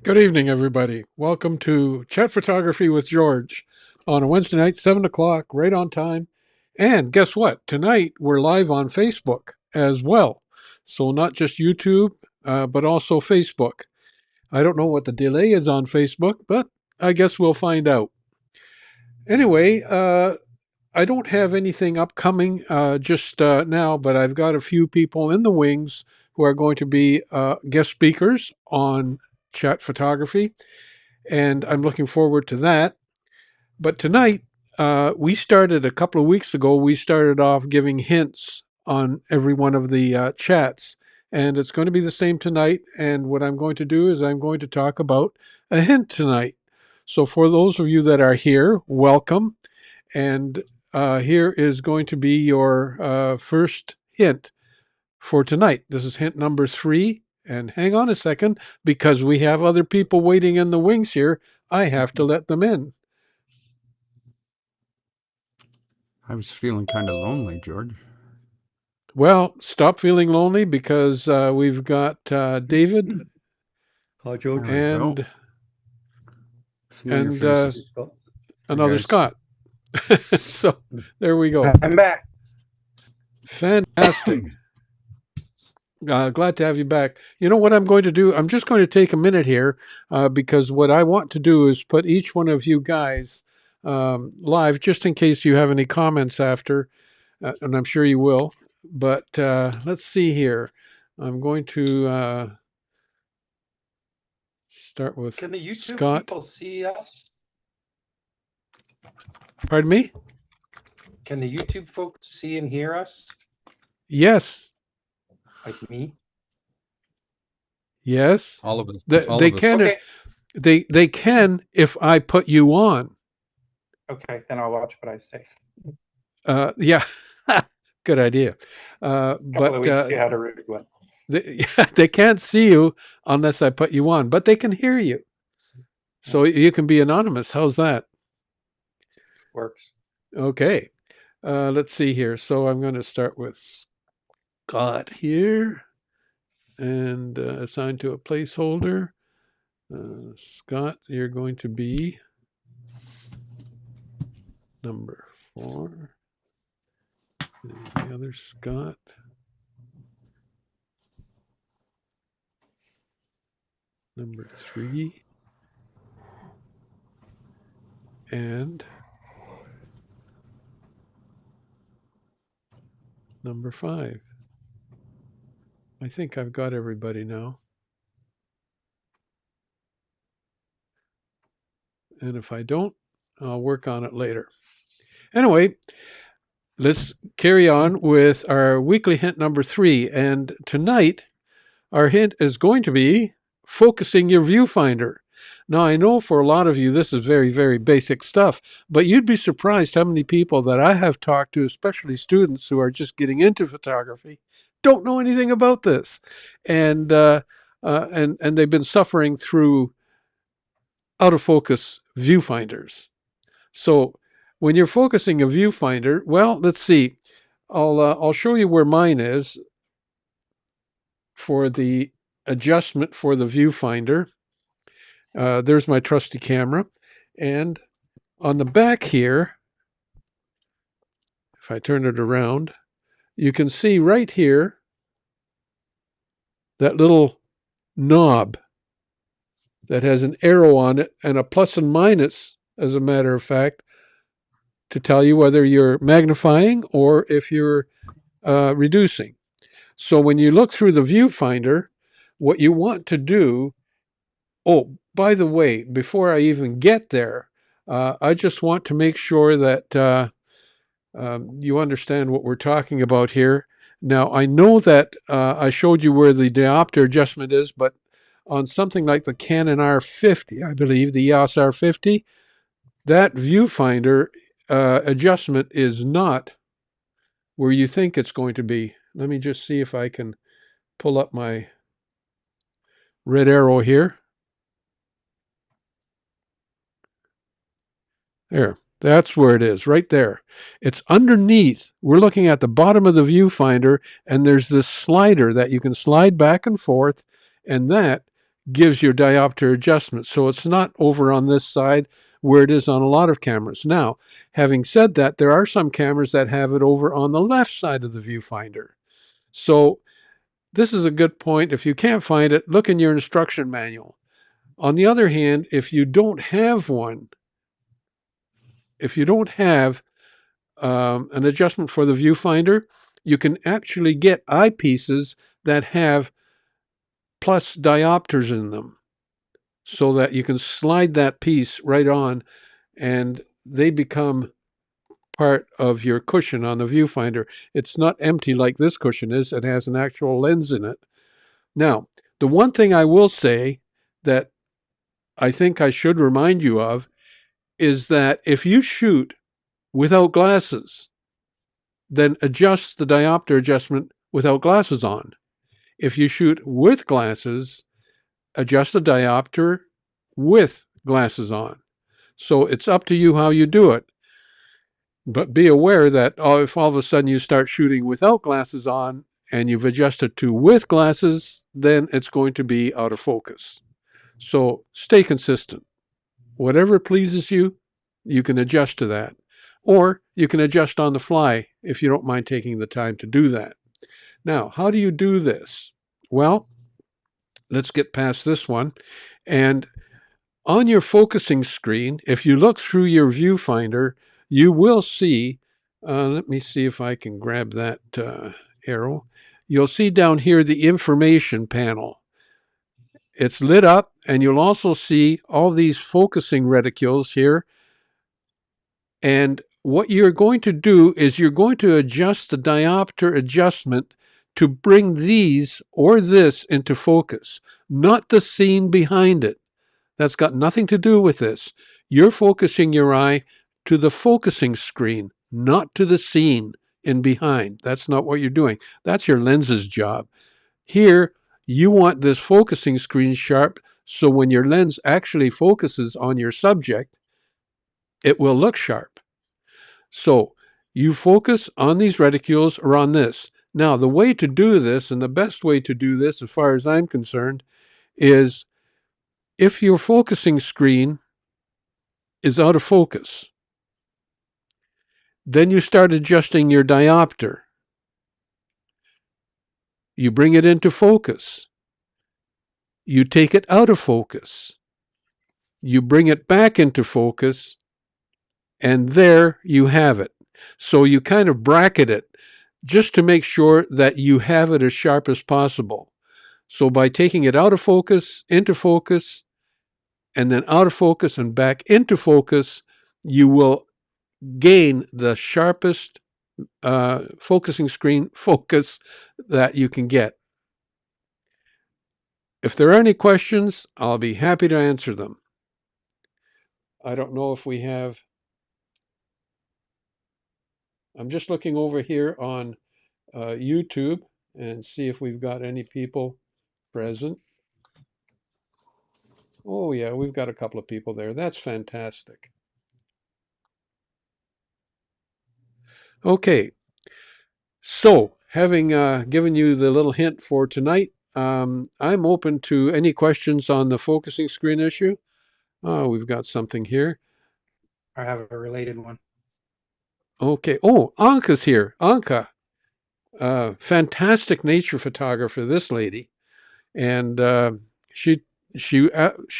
Good evening, everybody. Welcome to Chat Photography with Jorj on a Wednesday night, 7 o'clock, right on time. And guess what? Tonight we're live on Facebook as well. So not just YouTube, but also Facebook. I don't know what the delay is on Facebook, but I guess we'll find out. Anyway, I don't have anything upcoming just now, but I've got a few people in the wings who are going to be guest speakers on Chat Photography, and I'm looking forward to that. But tonight, we started a couple of weeks ago, we started off giving hints on every one of the chats. And it's going to be the same tonight. And what I'm going to do is I'm going to talk about a hint tonight. So for those of you that are here, welcome. And here is going to be your first hint for tonight. This is hint number 3. And hang on a second, because we have other people waiting in the wings here. I have to let them in. I was feeling kind of lonely, Jorj. Well, stop feeling lonely because we've got David. Hi, George. And Scott. Another Scott. So there we go. I'm back. Fantastic. Glad to have you back. You know what I'm going to do? I'm just going to take a minute here because what I want to do is put each one of you guys live, just in case you have any comments after, and I'm sure you will. But let's see here. I'm going to start with Can the YouTube Scott. people see us? Pardon me? Can the YouTube folks see and hear us? Yes. Like me? Yes. All of us. They can. Okay. They can if I put you on. Okay, then I'll watch what I say. Yeah. Good idea. Couple of weeks, you had a rude one. They can't see you unless I put you on, but they can hear you. So you can be anonymous. How's that? Works. Okay. Let's see here. So I'm going to start with Scott here and assign to a placeholder. Scott, you're going to be number 4. The other Scott. Number 3. And number 5. I think I've got everybody now. And if I don't, I'll work on it later. Anyway, let's carry on with our weekly hint number 3. And tonight, our hint is going to be focusing your viewfinder. Now, I know for a lot of you, this is very, very basic stuff, but you'd be surprised how many people that I have talked to, especially students who are just getting into photography, don't know anything about this. And they've been suffering through out of focus viewfinders. So when you're focusing a viewfinder, well, let's see. I'll show you where mine is for the adjustment for the viewfinder. There's my trusty camera. And on the back here, if I turn it around, you can see right here that little knob that has an arrow on it and a plus and minus, as a matter of fact, to tell you whether you're magnifying or if you're reducing. So when you look through the viewfinder, what you want to do, oh, by the way, before I even get there, I just want to make sure that you understand what we're talking about here. Now, I know that I showed you where the diopter adjustment is, but on something like the Canon R50, I believe, the EOS R50, that viewfinder adjustment is not where you think it's going to be. Let me just see if I can pull up my red arrow here. There, that's where it is, right there. It's underneath. We're looking at the bottom of the viewfinder, and there's this slider that you can slide back and forth, and that gives your diopter adjustment. So it's not over on this side where it is on a lot of cameras. Now, having said that, there are some cameras that have it over on the left side of the viewfinder. So this is a good point. If you can't find it, look in your instruction manual. On the other hand, if you don't have one, if you don't have an adjustment for the viewfinder, you can actually get eyepieces that have plus diopters in them so that you can slide that piece right on and they become part of your cushion on the viewfinder. It's not empty like this cushion is. It has an actual lens in it. Now, the one thing I will say that I think I should remind you of is that if you shoot without glasses, then adjust the diopter adjustment without glasses on. If you shoot with glasses, adjust the diopter with glasses on. So it's up to you how you do it. But be aware that if all of a sudden you start shooting without glasses on and you've adjusted to with glasses, then it's going to be out of focus. So stay consistent. Whatever pleases you, you can adjust to that. Or you can adjust on the fly if you don't mind taking the time to do that. Now, how do you do this? Well, let's get past this one. And on your focusing screen, if you look through your viewfinder, you will see, let me see if I can grab that arrow. You'll see down here the information panel. It's lit up, and you'll also see all these focusing reticules here. And what you're going to do is you're going to adjust the diopter adjustment to bring these or this into focus, not the scene behind it. That's got nothing to do with this. You're focusing your eye to the focusing screen, not to the scene in behind. That's not what you're doing. That's your lens's job. Here, you want this focusing screen sharp, so when your lens actually focuses on your subject, it will look sharp. So you focus on these reticules or on this. Now, the way to do this, and the best way to do this as far as I'm concerned, is if your focusing screen is out of focus, then you start adjusting your diopter. You bring it into focus. You take it out of focus. You bring it back into focus, and there you have it. So you kind of bracket it just to make sure that you have it as sharp as possible. So by taking it out of focus, into focus, and then out of focus and back into focus, you will gain the sharpest focusing screen focus that you can get. If there are any questions, I'll be happy to answer them. I don't know if we have. I'm just looking over here on YouTube and see if we've got any people present. Oh, yeah, we've got a couple of people there. That's fantastic. Okay. So, having given you the little hint for tonight, I'm open to any questions on the focusing screen issue. Oh, we've got something here. I have a related one. Okay. Oh, Anka's here. Anka, fantastic nature photographer, this lady. And she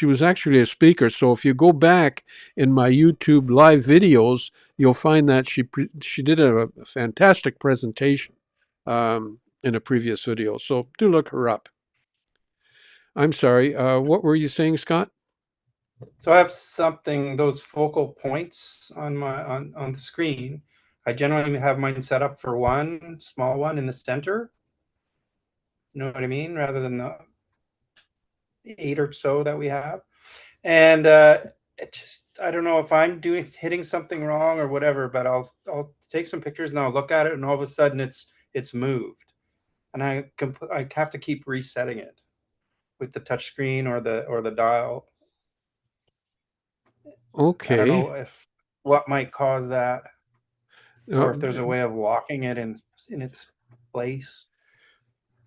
was actually a speaker. So if you go back in my YouTube live videos, you'll find that she did a fantastic presentation in a previous video. So do look her up. I'm sorry. What were you saying, Scott? So I have something, those focal points on my on the screen. I generally have mine set up for one small one in the center. You know what I mean? Rather than the 8 or so that we have. And it just, I don't know if I'm hitting something wrong or whatever, but I'll take some pictures and I'll look at it and all of a sudden it's moved. And I have to keep resetting it with the touch screen or the dial. Okay. I don't know if what might cause that, or if there's a way of locking it in its place.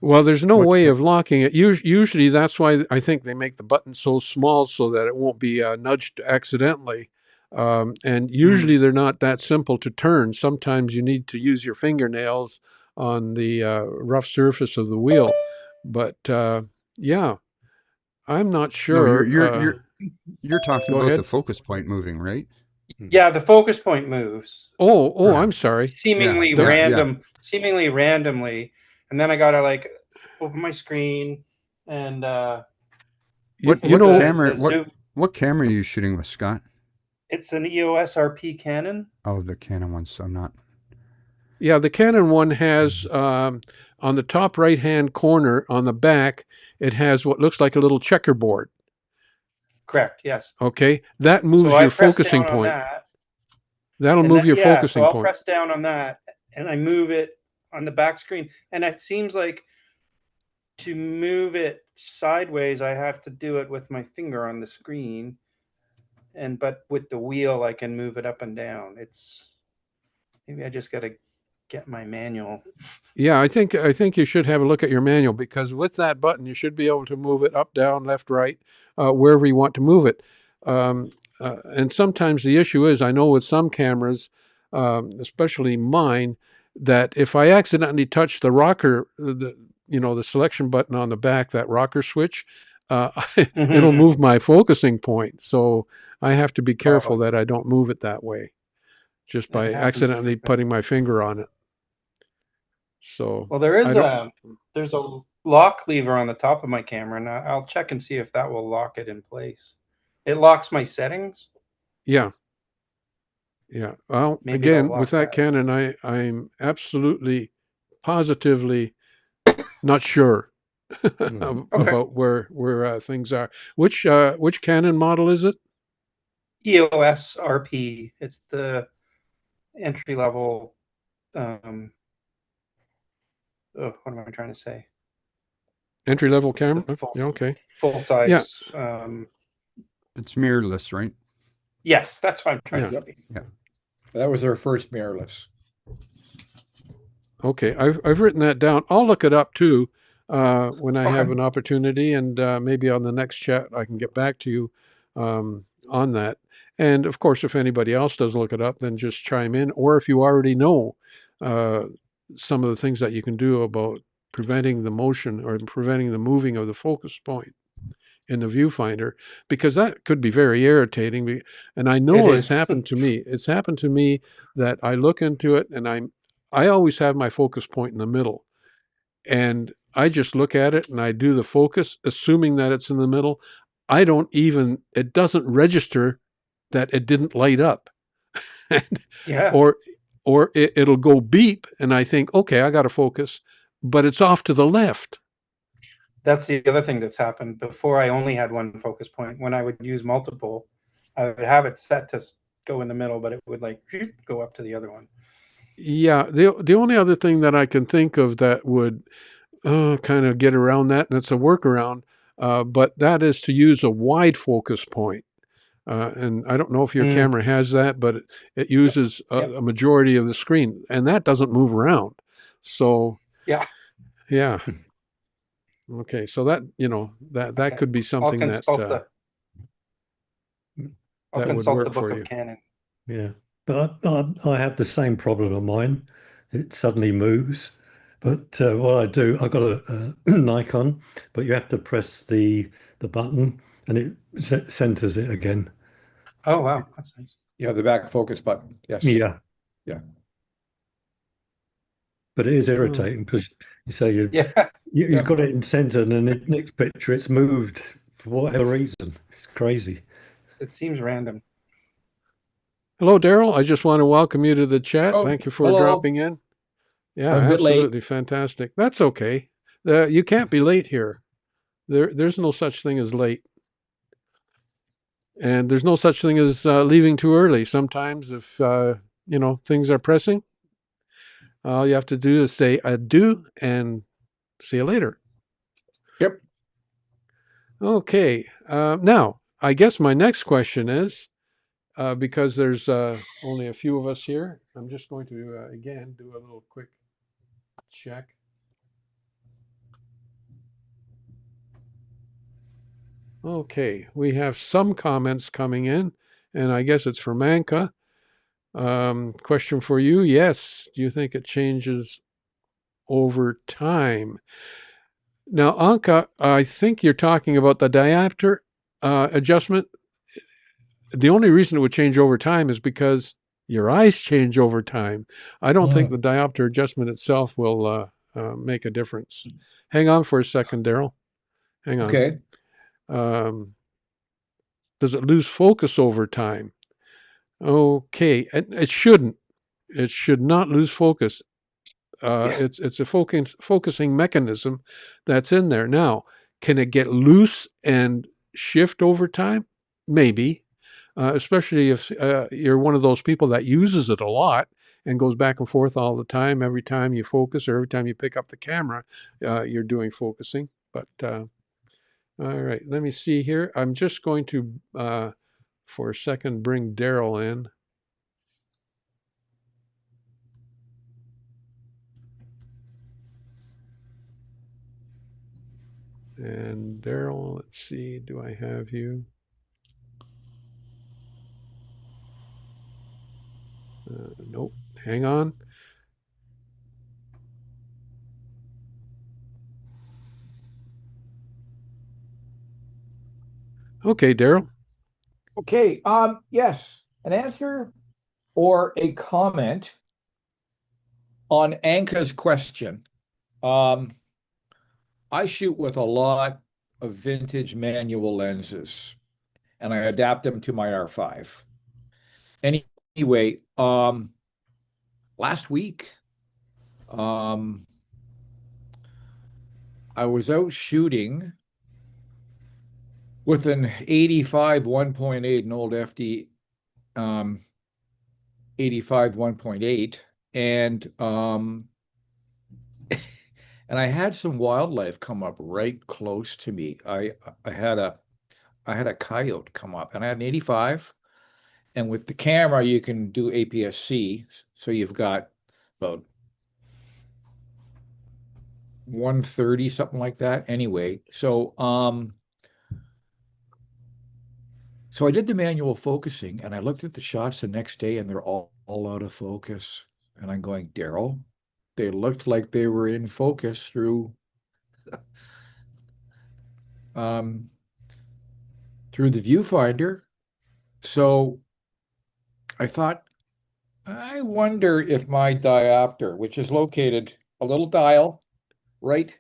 Well, there's no What way ca- of locking it. Usually, that's why I think they make the button so small so that it won't be nudged accidentally. And usually, they're not that simple to turn. Sometimes you need to use your fingernails on the rough surface of the wheel. But yeah, I'm not No, sure. you're talking Go about the ahead. focus point moving, right? Yeah, the focus point moves Oh, Yeah. I'm sorry. seemingly The- seemingly randomly, and then I gotta like open my screen and What you what know, camera the zoom. what camera are you shooting with, Scott? It's an EOS RP Canon. Oh, the Canon one. So not. Yeah, the Canon one has on the top right hand corner on the back, it has what looks like a little checkerboard. Correct. Yes. Okay, that So moves I your press focusing down on point. that, That'll and move that your yeah. So focusing I'll point. press down on that, and I move it on the back screen, and it seems like to move it sideways, I have to do it with my finger on the screen, but with the wheel, I can move it up and down. It's maybe I just got to get my manual. Yeah, I think you should have a look at your manual because with that button, you should be able to move it up, down, left, right, wherever you want to move it. And sometimes the issue is, I know with some cameras, especially mine, that if I accidentally touch the rocker, the selection button on the back, that rocker switch, it'll Mhm. move my focusing point. So I have to be careful Oh, that I don't move it that way, just it by happens accidentally frequently. putting my finger on it. So Well, there I is don't. there's a lock lever on the top of my camera, and I'll check and see if that will lock it in place. It locks my settings. Yeah, yeah. Well, Maybe it'll again, with lock that that. Canon, I'm absolutely, positively not sure Okay. about where things are. Which Canon model is it? EOS RP. It's the entry level. What am I trying to say? Entry level The camera? Yeah, okay. full Yeah, size. It's mirrorless, right? Yes, that's what I'm trying yeah. to say. Yeah. That was their first mirrorless. Okay, I've written that down. I'll look it up too when I have Okay. an opportunity, and maybe on the next chat I can get back to you on that. And of course, if anybody else does look it up, then just chime in. Or if you already know uh, some of the things that you can do about preventing the motion or preventing the moving of the focus point in the viewfinder, because that could be very irritating. And I It know it's is. happened to me. It's happened to me that I look into it and I always have my focus point in the middle. And I just look at it and I do the focus, assuming that it's in the middle. It doesn't register that it didn't light up. Yeah. or it'll go beep and I think, okay, I got to focus, but it's off to the left. That's the other thing that's happened. Before I only had one focus point. When I would use multiple, I would have it set to go in the middle, but it would like go up to the other one. Yeah, the only other thing that I can think of that would kind of get around that, and it's a workaround, but that is to use a wide focus point. And I don't know if your Mm. camera has that, but it uses Yep. a majority of the screen, and that doesn't move around. So Yeah. yeah, okay. So that Okay. could be I'll something consult the I'll that would consult the work book for of you. Canon. Yeah, but I have the same problem of mine. It suddenly moves. But what I do, I've got a Nikon, but you have to press the button and it centers it again. Oh wow, that's nice. Yeah, the back focus button. Yes. Yeah, Yeah. but it is Hmm. irritating because you say Yeah. you've Yeah. got it in center and then the next picture it's moved for whatever reason. It's crazy. It seems random. Hello, Daryl. I just want to welcome you to the chat. Oh, Thank you for hello. dropping in. Yeah, I'm a bit late. absolutely fantastic. That's okay. You can't be late here. There's no such thing as late. And there's no such thing as leaving too early. Sometimes if, things are pressing, all you have to do is say adieu and see you later. Yep. Okay. Now, I guess my next question is, because there's only a few of us here, I'm just going to, again, do a little quick check. Okay, we have some comments coming in, and I guess it's from Anka. Question for you. Yes. Do you think it changes over time? Now, Anka, I think you're talking about the diopter adjustment. The only reason it would change over time is because your eyes change over time. I don't think the diopter adjustment itself will make a difference. Hang on for a second, Daryl. Hang on. Okay. Does it lose focus over time? Okay, it shouldn't. It should not lose focus. It's a focusing mechanism that's in there. Now, can it get loose and shift over time? Maybe, especially if you're one of those people that uses it a lot and goes back and forth all the time. Every time you focus or every time you pick up the camera, you're doing focusing. But all right, let me see here. I'm just going to, for a second, bring Daryl in. And Daryl, let's see, do I have you? Nope. Hang on. Okay, Daryl. Okay. Yes, an answer or a comment on Anka's question. I shoot with a lot of vintage manual lenses, and I adapt them to my R5. Anyway, last week, I was out shooting with an 85 1.8, an old FD 85 1.8, and and I had some wildlife come up right close to me. I had a coyote come up, and I had an 85, and with the camera you can do APS-C, so you've got about 130, something like that. Anyway, so I did the manual focusing, and I looked at the shots the next day, and they're all out of focus. And I'm going, Daryl, they looked like they were in focus through the viewfinder. So I thought, I wonder if my diopter, which is located a little dial right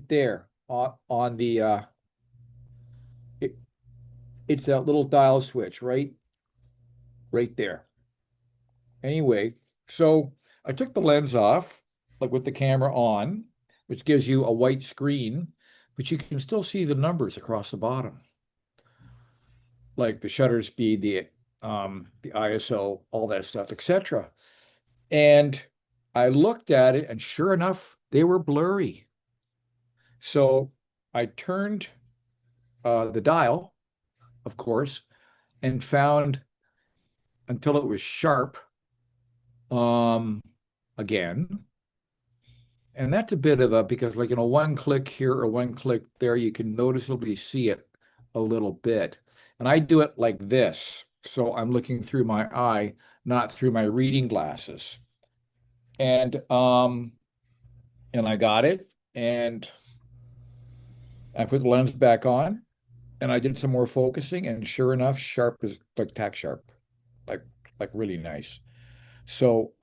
there on the it's that little dial switch right there. Anyway, so I took the lens off, like with the camera on, which gives you a white screen, but you can still see the numbers across the bottom, like the shutter speed, the ISO, all that stuff, etc. And I looked at it, and sure enough, they were blurry. So I turned the dial, of course, and found until it was sharp again. And that's a bit of a, because like, one click here or one click there, you can noticeably see it a little bit. And I do it like this. So I'm looking through my eye, not through my reading glasses. And I got it, and I put the lens back on, and I did some more focusing, and sure enough, sharp is like tack sharp, like really nice. So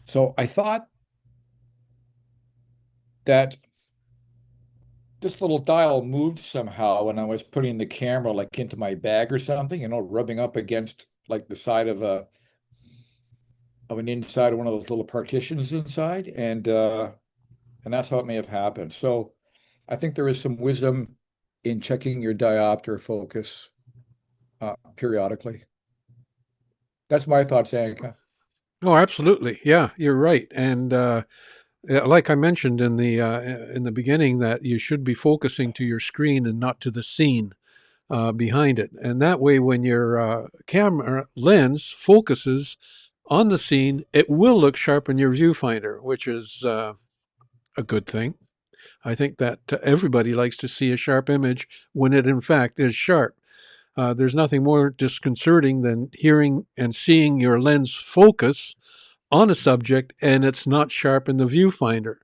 so I thought that this little dial moved somehow when I was putting the camera like into my bag or something, rubbing up against like the side of an inside of one of those little partitions inside, and that's how it may have happened. So I think there is some wisdom in checking your diopter focus periodically. That's my thoughts, Anka. Oh, absolutely. Yeah, you're right. And like I mentioned in the beginning, that you should be focusing to your screen and not to the scene behind it. And that way, when your camera lens focuses on the scene, it will look sharp in your viewfinder, which is a good thing. I think that everybody likes to see a sharp image when it in fact is sharp. There's nothing more disconcerting than hearing and seeing your lens focus on a subject and it's not sharp in the viewfinder.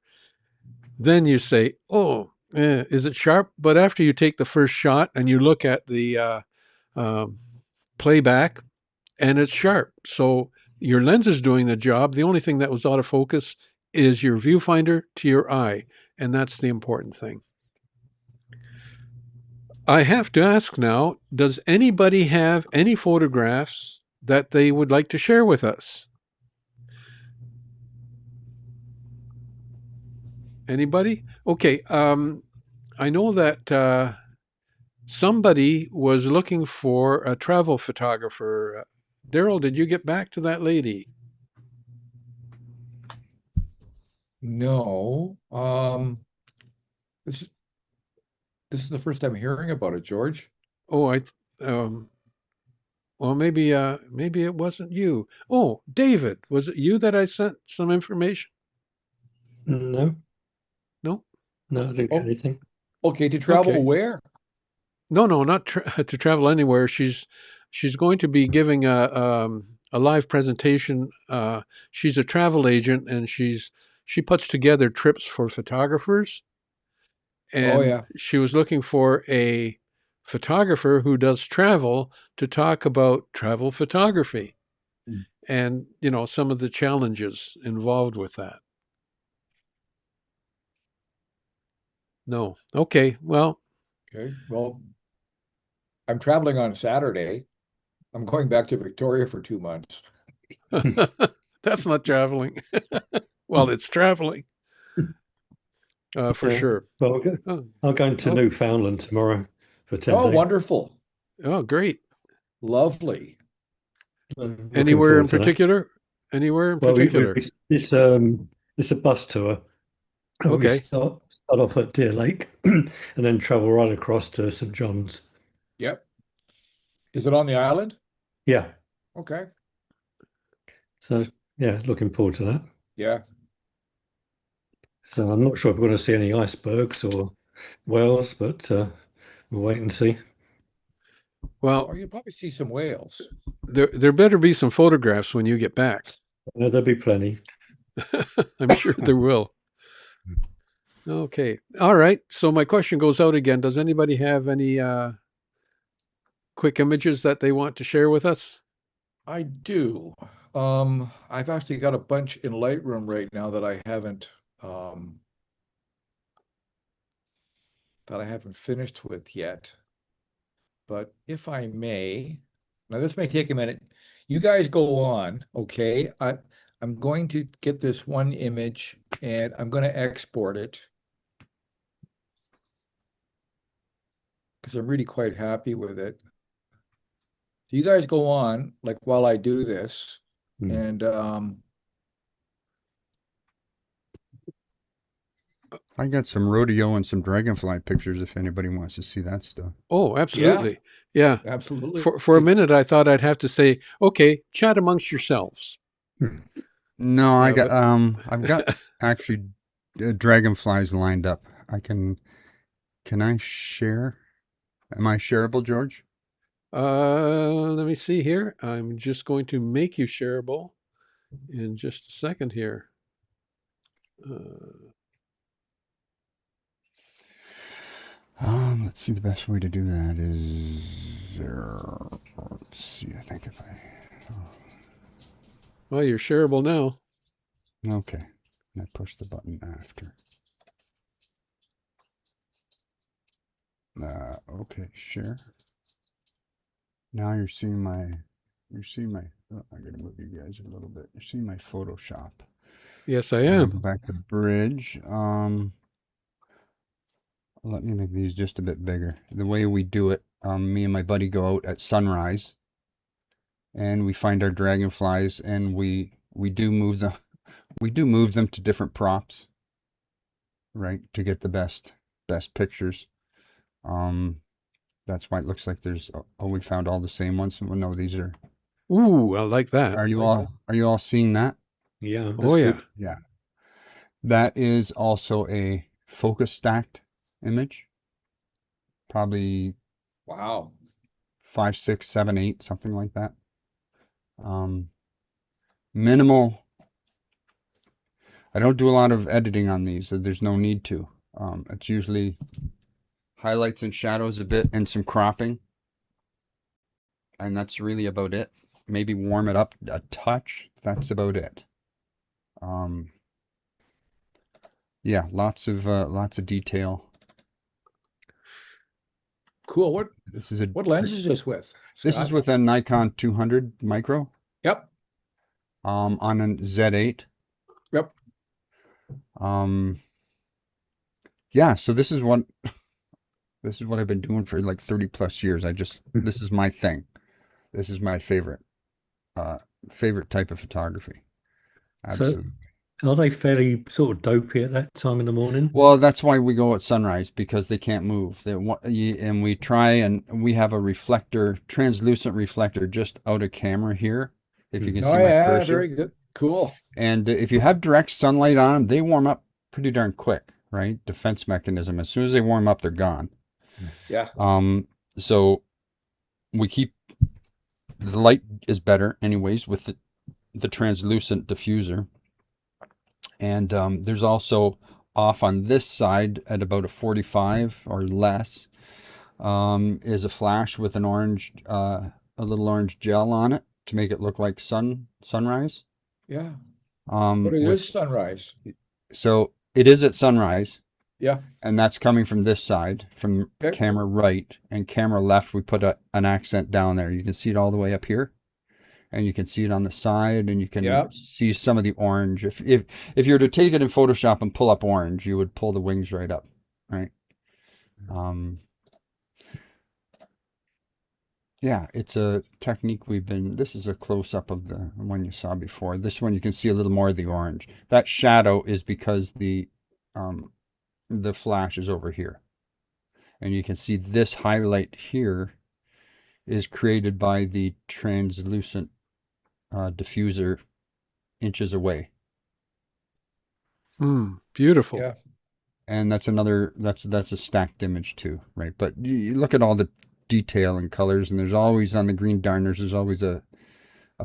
Then you say, oh, is it sharp? But after you take the first shot and you look at the playback, and it's sharp. So your lens is doing the job. The only thing that was out of focus is your viewfinder to your eye, and that's the important thing. I have to ask now, does anybody have any photographs that they would like to share with us? Anybody? Okay. I know that somebody was looking for a travel photographer. Daryl, did you get back to that lady? No. This is the first time hearing about it, Jorj. Oh, well, maybe it wasn't you. Oh, David, was it you that I sent some information? No, No, no, I didn't get anything. Okay, to travel Okay. where? no, not to travel anywhere. She's going to be giving a live presentation. She's a travel agent, and she puts together trips for photographers. Oh, And yeah. she was looking for a photographer who does travel to talk about travel photography and some of the challenges involved with that. No. Okay. Well, Okay. Well, I'm traveling on Saturday. I'm going back to Victoria for 2 months. that's not traveling. Well, it's traveling for Yeah. sure. Well, Oh, I'm going to oh, Newfoundland tomorrow for 10 Oh, days. wonderful. oh, great. Lovely. I'm looking Anywhere in forward to that. particular? Anywhere in Well, particular? it's a bus tour. We Okay. start off at Deer Lake and then travel right across to St. John's. Yep. Is it on the island? Yeah. Okay. So yeah, looking forward to that. Yeah. So I'm not sure if we're going to see any icebergs or whales, but we'll wait and see. Well, Or you'll probably see some whales. there better be some photographs when you get back. There'll be plenty. I'm sure there will. Okay. All right. So my question goes out again. Does anybody have any quick images that they want to share with us? I do. I've actually got a bunch in Lightroom right now that I haven't finished with yet. But if I may, now this may take a minute. You guys go on, okay? I'm going to get this one image and I'm going to export it because I'm really quite happy with it. So you guys go on, like while I do this, and I got some rodeo and some dragonfly pictures if anybody wants to see that stuff. Oh, absolutely. Yeah. absolutely. For a minute, I thought I'd have to say, okay, chat amongst yourselves. No, Yeah, I've got actually dragonflies lined up. Can I share? Am I shareable, Jorj? Let me see here. I'm just going to make you shareable in just a second here. Let's see. The best way to do that is let's see. I think if I. Well, you're shareable now. Okay, and I push the button after. Okay, share. Now you're seeing my. Oh, I gotta move you guys a little bit. You're seeing my Photoshop. Yes, I Go am. back to bridge. Let me make these just a bit bigger. The way we do it, me and my buddy go out at sunrise, and we find our dragonflies, and we do move them. We do move them to different props, right, to get the best pictures. That's why it looks like there's. Oh, we found all the same ones. Well, no, these are. Ooh, I like that. Are you all seeing that? Yeah. Oh, yeah. Good. Yeah. That is also a focus stacked image. Probably Wow. 5, 6, 7, 8, something like that. Minimal. I don't do a lot of editing on these, so there's no need to. It's usually highlights and shadows a bit and some cropping. And that's really about it. Maybe warm it up a touch. That's about it. Yeah, lots of detail. Cool. What lens is this with, This is Scott? with a Nikon 200 micro. Yep. On a Z8. Yep. Yeah, so this is what I've been doing for like 30 plus years. This is my thing. This is my favorite type of photography. Absolutely. So are they fairly sort of dopey at that time in the morning? Well, that's why we go at sunrise, because they can't move. And we try, and we have a reflector, translucent reflector just out of camera here. If you can see Oh my yeah, cursor. very good. Cool. And if you have direct sunlight on them, they warm up pretty darn quick, right? Defense mechanism. As soon as they warm up, they're gone. Yeah. So we keep the light is better anyways with the translucent diffuser. And there's also off on this side at about a 45 or less is a flash with an orange, a little orange gel on it to make it look like sunrise. Yeah. But it is sunrise. So it is at sunrise. Yeah. And that's coming from this side, from Okay. camera right, and camera left. We put an accent down there. You can see it all the way up here, and you can see it on the side, and you can see some of the orange. If you were to take it in Photoshop and pull up orange, you would pull the wings right up, right? Yeah, it's a technique this is a close-up of the one you saw before. This one you can see a little more of the orange. That shadow is because the flash is over here. And you can see this highlight here is created by the translucent diffuser inches away. Beautiful. Yeah. And that's a stacked image too, right? But you look at all the detail and colors, and there's always, on the green darners, there's always a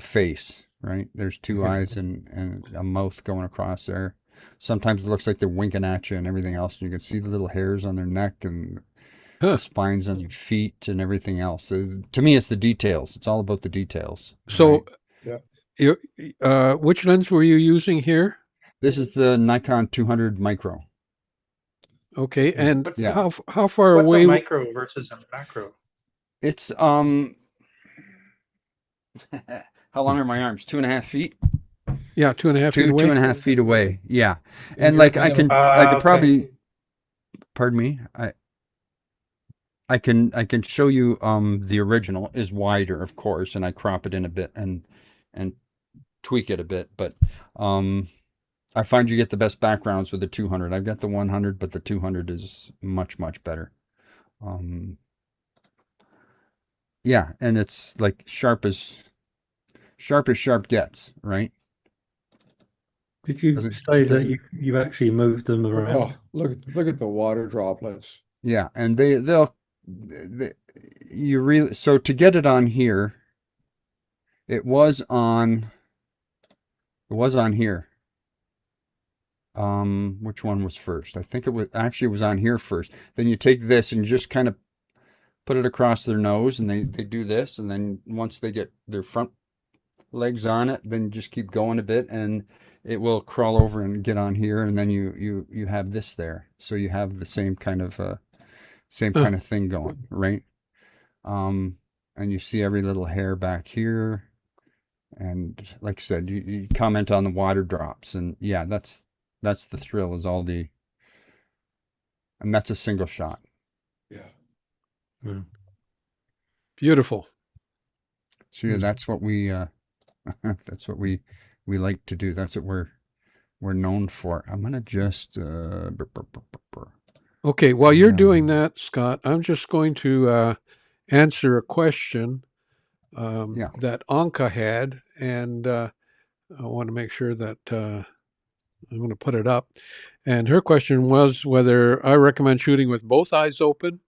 face, right? There's two eyes and a mouth going across there. Sometimes it looks like they're winking at you and everything else. And you can see the little hairs on their neck and the spines on their feet and everything else. To me, it's the details. It's all about the details. So, right? Which lens were you using here? This is the Nikon 200 micro. Okay, and Yeah. how far What's away? a micro versus a macro? It's how long are my arms? 2.5 feet. Yeah, 2.5 feet away. 2.5 feet away. Yeah, and you're like I thinking can okay. probably, pardon me, I can show you the original is wider, of course, and I crop it in a bit and tweak it a bit, but I find you get the best backgrounds with the 200. I've got the 100, but the 200 is much better. Yeah, and it's like sharp as sharp gets, right? Did you say that you actually moved them around? Oh, look at the water droplets. Yeah, and you really, so to get it on here, it was on here. Which one was first? I think it was on here first. Then you take this and you just kind of put it across their nose, and they do this, and then once they get their front legs on it, then just keep going a bit, and it will crawl over and get on here, and then you have this there, so you have the same kind of thing going, right? And you see every little hair back here, and like I said, you comment on the water drops, and yeah, that's the thrill, is all the, and that's a single shot. Yeah. Beautiful. So yeah, that's what we we like to do. That's what we're known for. I'm gonna just Okay, while you're doing that, Scott, I'm just going to answer a question that Anka had, and I want to make sure that I'm going to put it up. And her question was whether I recommend shooting with both eyes open.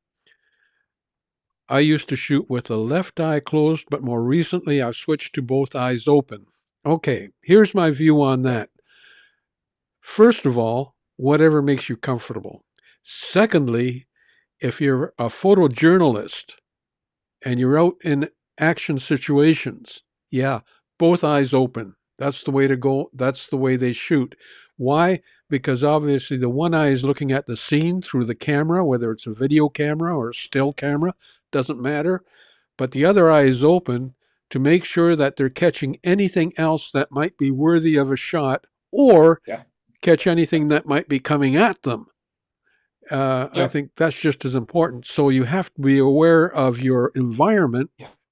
I used to shoot with the left eye closed, but more recently I've switched to both eyes open. Okay, here's my view on that. First of all, whatever makes you comfortable. Secondly, if you're a photojournalist and you're out in action situations, yeah, both eyes open. That's the way to go. That's the way they shoot. Why? Because obviously the one eye is looking at the scene through the camera, whether it's a video camera or a still camera, doesn't matter. But the other eye is open to make sure that they're catching anything else that might be worthy of a shot, or catch anything that might be coming at them. I think that's just as important. So you have to be aware of your environment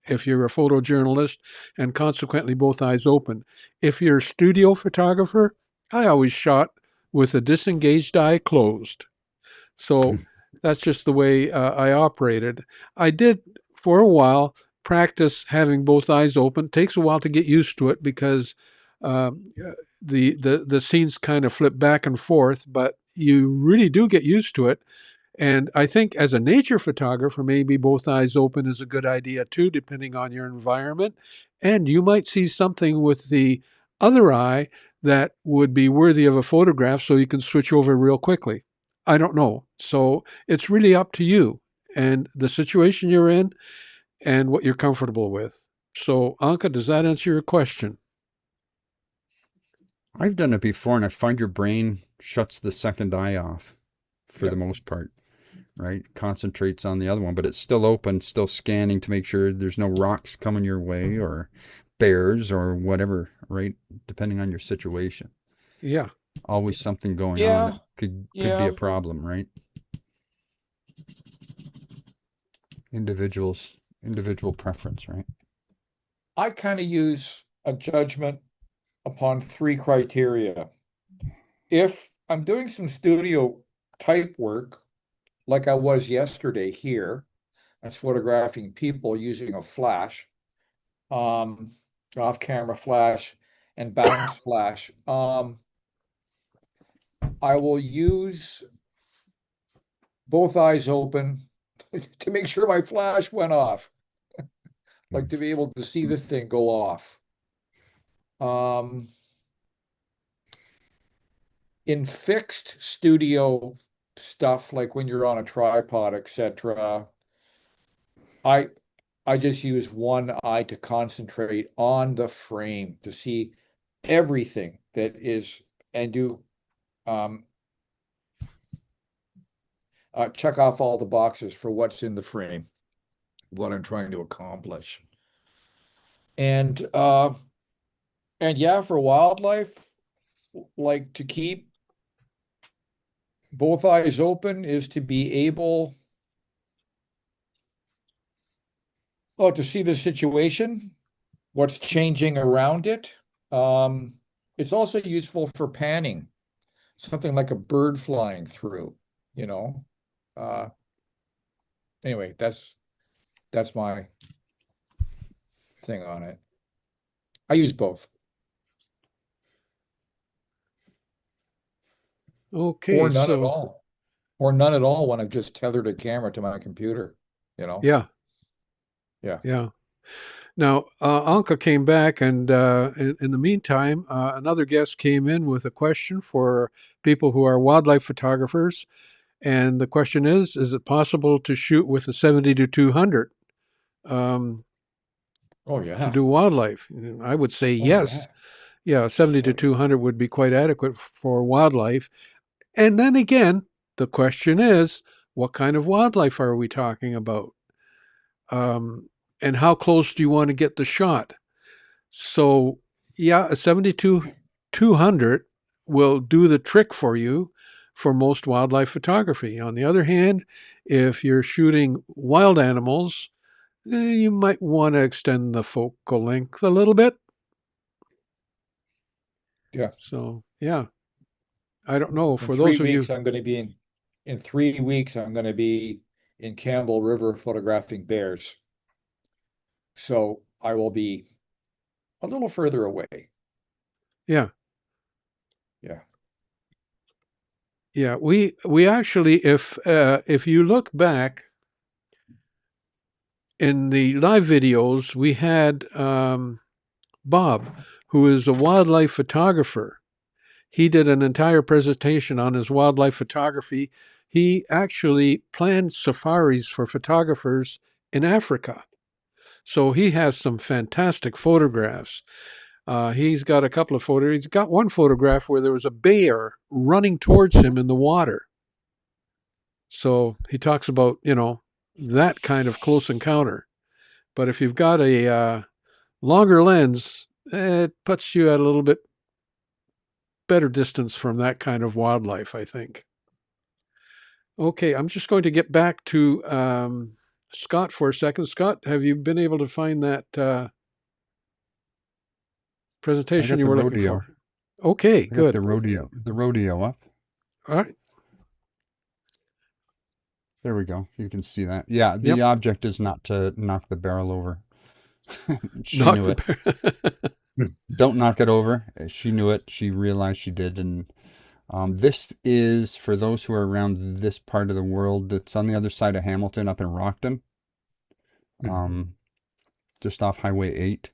if you're a photojournalist, and consequently both eyes open. If you're a studio photographer, I always shot with a disengaged eye closed. So that's just the way I operated. I did, for a while, practice having both eyes open. It takes a while to get used to it because the scenes kind of flip back and forth, but you really do get used to it. And I think as a nature photographer, maybe both eyes open is a good idea too, depending on your environment. And you might see something with the other eye that would be worthy of a photograph, so you can switch over real quickly. I don't know. So it's really up to you and the situation you're in and what you're comfortable with. So, Anka, does that answer your question? I've done it before, and I find your brain shuts the second eye off for the most part, right? Concentrates on the other one, but it's still open, still scanning to make sure there's no rocks coming your way or bears or whatever, right? Depending on your situation. Yeah. Always something going on that could be a problem, right? Individual preference, right? I kind of use a judgment upon three criteria. If I'm doing some studio type work, like I was yesterday here, I was photographing people using a flash, off-camera flash and bounce flash. I will use both eyes open to make sure my flash went off, like to be able to see the thing go off. In fixed studio stuff, like when you're on a tripod, etc., I just use one eye to concentrate on the frame to see everything that is, and do check off all the boxes for what's in the frame, what I'm trying to accomplish. And yeah, for wildlife, like to keep both eyes open is to be able to see the situation, what's changing around it. It's also useful for panning, something like a bird flying through, you know. Anyway, that's my thing on it. I use both. Okay, Or none at so all. Or none at all when I've just tethered a camera to my computer, you know. yeah. Yeah. Now, Anka came back, and in the meantime, another guest came in with a question for people who are wildlife photographers. And the question is it possible to shoot with a 70 to 200 Oh to yeah. do wildlife? I would say Oh yes. Yeah, 70 to 200 would be quite adequate for wildlife. And then again, the question is, what kind of wildlife are we talking about? And how close do you want to get the shot? So, yeah, a 72-200 will do the trick for you for most wildlife photography. On the other hand, if you're shooting wild animals, you might want to extend the focal length a little bit. Yeah. So, yeah, I don't know. In For 3 those of weeks, you, I'm going to be in 3 weeks, I'm going to be in Campbell River photographing bears. So I will be a little further away. yeah. Yeah. Yeah, we actually, if you look back in the live videos, we had Bob, who is a wildlife photographer. He did an entire presentation on his wildlife photography. He actually planned safaris for photographers in Africa. So he has some fantastic photographs. He's got a couple of photos. He's got one photograph where there was a bear running towards him in the water. So he talks about, that kind of close encounter. But if you've got a longer lens, it puts you at a little bit better distance from that kind of wildlife, I think. Okay, I'm just going to get back to Scott for a second. Scott, have you been able to find that I presentation got you the were looking rodeo. for? Okay, I got good. the rodeo up. All right. There we go. You can see that. Yeah, the Yep. object is not to knock the barrel over. She Knock knew the it. bear. Don't knock it over. She knew it. She realized she did. And this is, for those who are around this part of the world, it's on the other side of Hamilton, up in Rockton, just off Highway 8.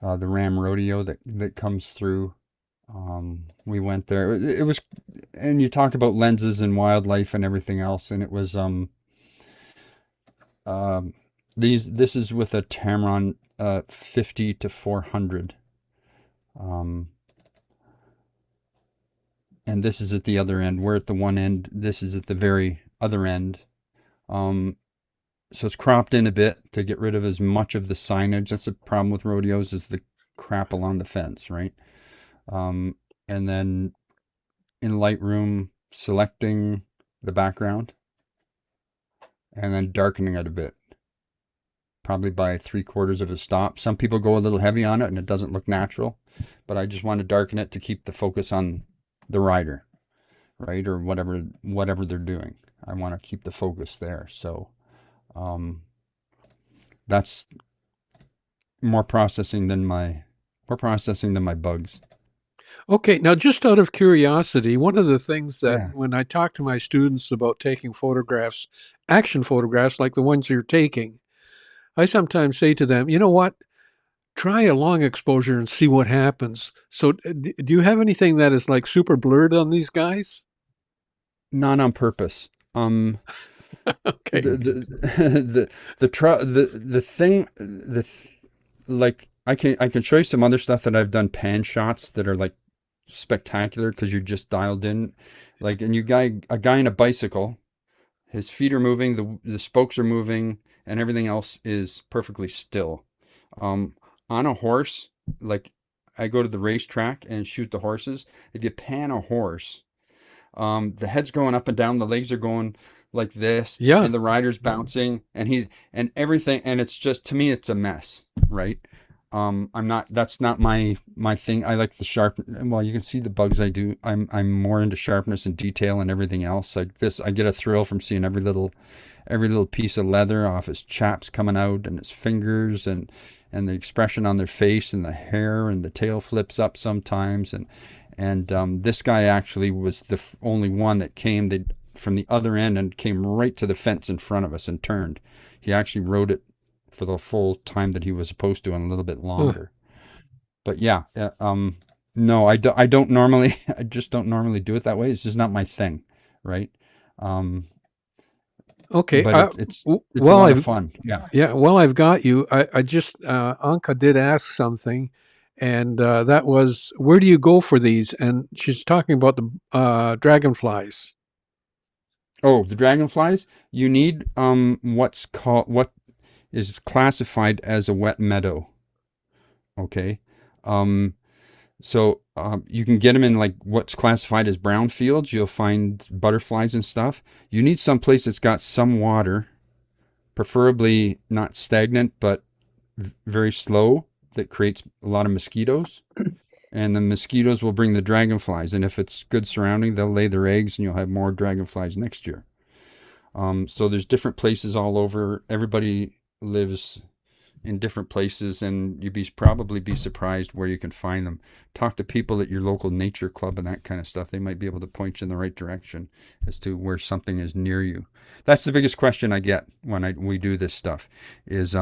The Ram Rodeo that comes through. We went there. It was, and you talk about lenses and wildlife and everything else, and it was this is with a Tamron 50 to 400. And this is at the other end. We're at the one end. This is at the very other end. So it's cropped in a bit to get rid of as much of the signage. That's the problem with rodeos, is the crap along the fence, right? And then in Lightroom, selecting the background and then darkening it a bit, probably by 3/4 of a stop. Some people go a little heavy on it and it doesn't look natural, but I just want to darken it to keep the focus on the rider, right? Or whatever they're doing. I want to keep the focus there. So that's more processing than my bugs. Okay, now just out of curiosity, one of the things that Yeah. when I talk to my students about taking photographs, action photographs like the ones you're taking, I sometimes say to them, you know what? Try a long exposure and see what happens. So, do you have anything that is like super blurred on these guys? Not on purpose. Okay. Like I can show you some other stuff that I've done, pan shots that are like spectacular because you're just dialed in, like, and a guy in a bicycle, his feet are moving, the spokes are moving, and everything else is perfectly still. On a horse, like, I go to the racetrack and shoot the horses. If you pan a horse, the head's going up and down, the legs are going like this, Yeah. and the rider's bouncing, and everything, and it's just, to me, it's a mess, right? That's not my thing. I like the sharp. Well, you can see the bugs I do. I'm more into sharpness and detail and everything else. Like this, I get a thrill from seeing every little piece of leather off his chaps coming out, and his fingers, and the expression on their face, and the hair, and the tail flips up sometimes, and this guy actually was the only one that came from the other end and came right to the fence in front of us and turned. He actually rode it for the full time that he was supposed to, and a little bit longer. But yeah, no, I don't normally, I just don't normally do it that way. It's just not my thing, right? Okay. But it's a well, lot of fun. Yeah. Yeah. Well, I've got you. I just Anka did ask something, and that was, where do you go for these? And she's talking about the dragonflies. Oh, the dragonflies. You need what is classified as a wet meadow. Okay. So you can get them in like what's classified as brown fields. You'll find butterflies and stuff. You need some place that's got some water, preferably not stagnant, but very slow, that creates a lot of mosquitoes. And the mosquitoes will bring the dragonflies. And if it's good surrounding, they'll lay their eggs and you'll have more dragonflies next year. So there's different places all over. Everybody lives in different places, and you'd probably be surprised where you can find them. Talk to people at your local nature club and that kind of stuff. They might be able to point you in the right direction as to where something is near you. That's the biggest question I get when we do this stuff is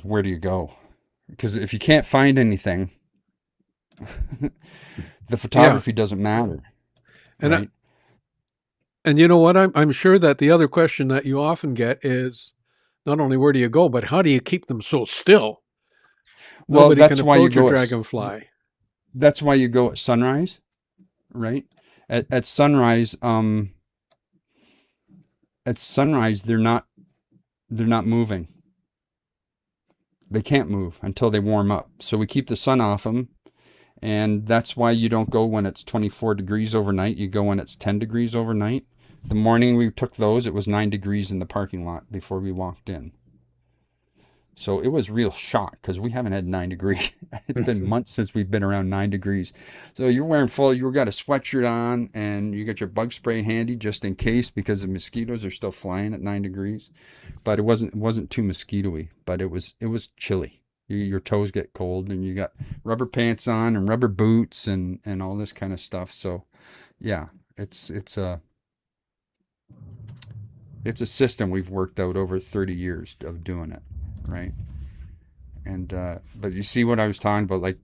where do you go? Because if you can't find anything, the photography doesn't matter, And right? and you know what? I'm sure that the other question that you often get is not only where do you go, but how do you keep them so still? Well, Nobody can that's why you approach a go dragonfly. that's why you go at sunrise, right? At sunrise, they're not moving. They can't move until they warm up. So we keep the sun off them, and that's why you don't go when it's 24 degrees overnight. You go when it's 10 degrees overnight. The morning we took those, it was 9 degrees in the parking lot before we walked in. So it was real shock because we haven't had 9 degrees. It's been months since we've been around 9 degrees. So you're wearing you got a sweatshirt on, and you got your bug spray handy just in case, because the mosquitoes are still flying at 9 degrees. But it wasn't too mosquito-y, but it was chilly. Your toes get cold, and you got rubber pants on and rubber boots and all this kind of stuff. So yeah, it's a system we've worked out over 30 years of doing it, right? And but you see what I was talking about, like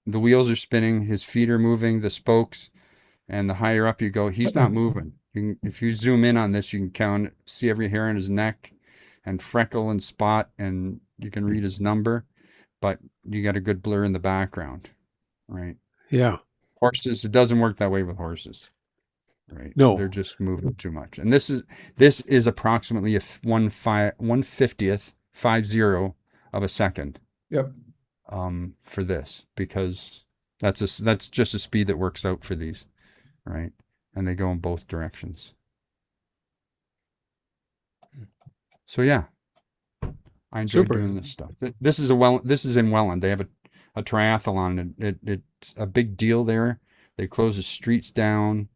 the wheels are spinning, his feet are moving, the spokes, and the higher up you go, he's not moving. If you zoom in on this, you can see every hair on his neck and freckle and spot, and you can read his number, but you got a good blur in the background, right? Yeah. Horses, it doesn't work that way with horses, right? No. They're just moving too much. And this is approximately a 1/50th of a second. Yep. For this, because that's just a speed that works out for these, right? And they go in both directions. So yeah, I enjoy Super. doing this stuff. This is in Welland. They have a triathlon. It's a big deal there. They close the streets down.